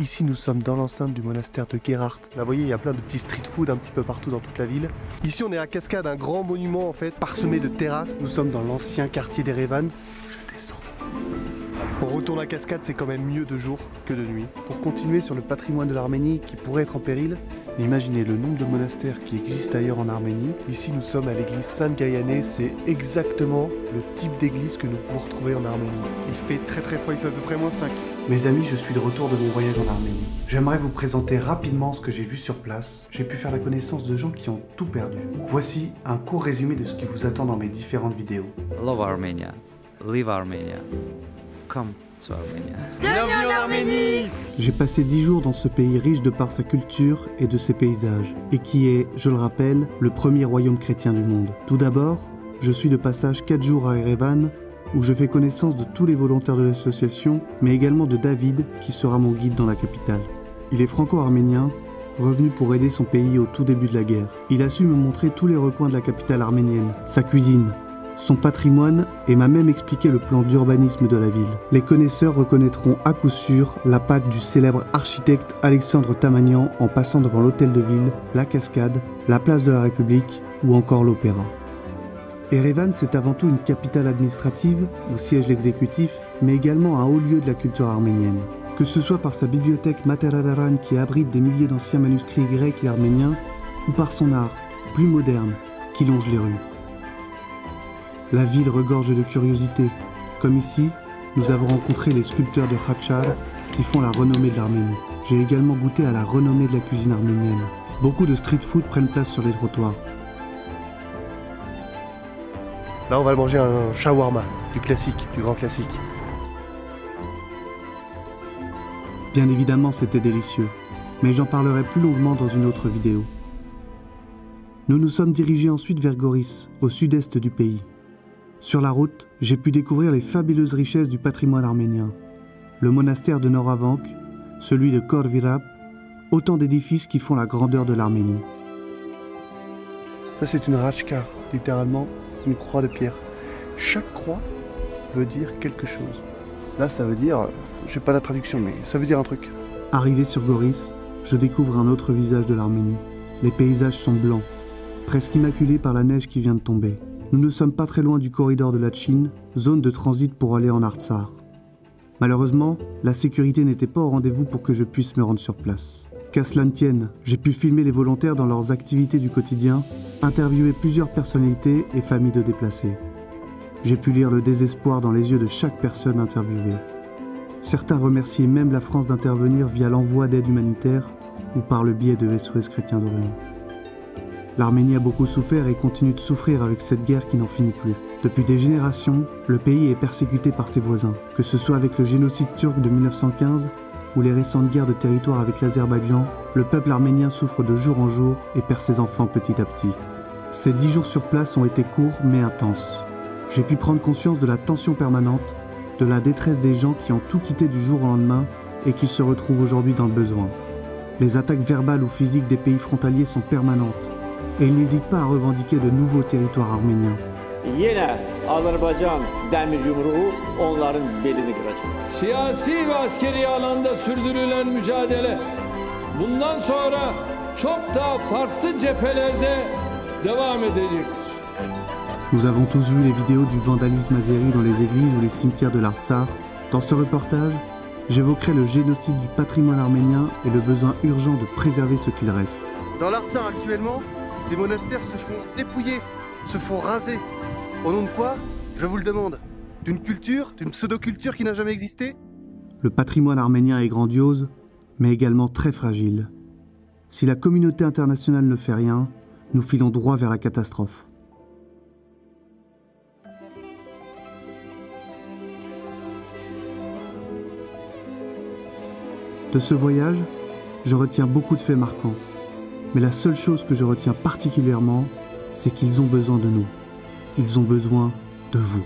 Ici, nous sommes dans l'enceinte du monastère de Gerhard. Là, vous voyez, il y a plein de petits street food un petit peu partout dans toute la ville. Ici, on est à Cascade, un grand monument en fait, parsemé de terrasses. Nous sommes dans l'ancien quartier d'Erevan. Je descends. On retourne à Cascade, c'est quand même mieux de jour que de nuit. Pour continuer sur le patrimoine de l'Arménie qui pourrait être en péril, imaginez le nombre de monastères qui existent ailleurs en Arménie. Ici, nous sommes à l'église Sainte-Gaïanée. C'est exactement le type d'église que nous pouvons retrouver en Arménie. Il fait très froid, il fait à peu près -5. Mes amis, je suis de retour de mon voyage en Arménie. J'aimerais vous présenter rapidement ce que j'ai vu sur place. J'ai pu faire la connaissance de gens qui ont tout perdu. Voici un court résumé de ce qui vous attend dans mes différentes vidéos. Love Armenia, live Armenia, come to Armenia. Bienvenue en Arménie! J'ai passé 10 jours dans ce pays riche de par sa culture et de ses paysages, et qui est, je le rappelle, le premier royaume chrétien du monde. Tout d'abord, je suis de passage 4 jours à Erevan, où je fais connaissance de tous les volontaires de l'association, mais également de David, qui sera mon guide dans la capitale. Il est franco-arménien, revenu pour aider son pays au tout début de la guerre. Il a su me montrer tous les recoins de la capitale arménienne, sa cuisine, son patrimoine et m'a même expliqué le plan d'urbanisme de la ville. Les connaisseurs reconnaîtront à coup sûr la patte du célèbre architecte Alexandre Tamanian en passant devant l'hôtel de ville, la cascade, la place de la République ou encore l'opéra. Erevan, c'est avant tout une capitale administrative, où siège l'exécutif, mais également un haut lieu de la culture arménienne. Que ce soit par sa bibliothèque Materadaran qui abrite des milliers d'anciens manuscrits grecs et arméniens, ou par son art, plus moderne, qui longe les rues. La ville regorge de curiosité. Comme ici, nous avons rencontré les sculpteurs de Khachar qui font la renommée de l'Arménie. J'ai également goûté à la renommée de la cuisine arménienne. Beaucoup de street food prennent place sur les trottoirs. Là, on va manger un shawarma, du classique, du grand classique. Bien évidemment, c'était délicieux, mais j'en parlerai plus longuement dans une autre vidéo. Nous nous sommes dirigés ensuite vers Goris, au sud-est du pays. Sur la route, j'ai pu découvrir les fabuleuses richesses du patrimoine arménien. Le monastère de Noravank, celui de Khor-Virap, autant d'édifices qui font la grandeur de l'Arménie. Ça, c'est une rachkar, littéralement une croix de pierre. Chaque croix veut dire quelque chose. Là, ça veut dire, j'ai pas la traduction, mais ça veut dire un truc. Arrivé sur Goris, je découvre un autre visage de l'Arménie. Les paysages sont blancs, presque immaculés par la neige qui vient de tomber. Nous ne sommes pas très loin du corridor de Latchine, zone de transit pour aller en Artsakh. Malheureusement, la sécurité n'était pas au rendez-vous pour que je puisse me rendre sur place. Qu'à cela ne tienne, j'ai pu filmer les volontaires dans leurs activités du quotidien, interviewer plusieurs personnalités et familles de déplacés. J'ai pu lire le désespoir dans les yeux de chaque personne interviewée. Certains remerciaient même la France d'intervenir via l'envoi d'aide humanitaire ou par le biais de SOS Chrétiens d'Orient. L'Arménie a beaucoup souffert et continue de souffrir avec cette guerre qui n'en finit plus. Depuis des générations, le pays est persécuté par ses voisins, que ce soit avec le génocide turc de 1915 ou les récentes guerres de territoire avec l'Azerbaïdjan, le peuple arménien souffre de jour en jour et perd ses enfants petit à petit. Ces 10 jours sur place ont été courts mais intenses. J'ai pu prendre conscience de la tension permanente, de la détresse des gens qui ont tout quitté du jour au lendemain et qui se retrouvent aujourd'hui dans le besoin. Les attaques verbales ou physiques des pays frontaliers sont permanentes et ils n'hésitent pas à revendiquer de nouveaux territoires arméniens. Yine Azerbaycan demir yumruğu onların belini kıracak. Siyasi ve askeri alanda sürdürülen mücadele bundan sonra çok daha farklı cephelerde devam edecektir. Nous avons tous vu les vidéos du vandalisme azéri dans les églises ou les cimetières de l'Artsakh. Dans ce reportage, j'évoquerai le génocide du patrimoine arménien et le besoin urgent de préserver ce qu'il reste. Dans l'Artsakh actuellement, des monastères se font dépouiller, se font raser. Au nom de quoi? Je vous le demande. D'une culture, d'une pseudo-culture qui n'a jamais existé? Le patrimoine arménien est grandiose, mais également très fragile. Si la communauté internationale ne fait rien, nous filons droit vers la catastrophe. De ce voyage, je retiens beaucoup de faits marquants. Mais la seule chose que je retiens particulièrement, c'est qu'ils ont besoin de nous. Ils ont besoin de vous.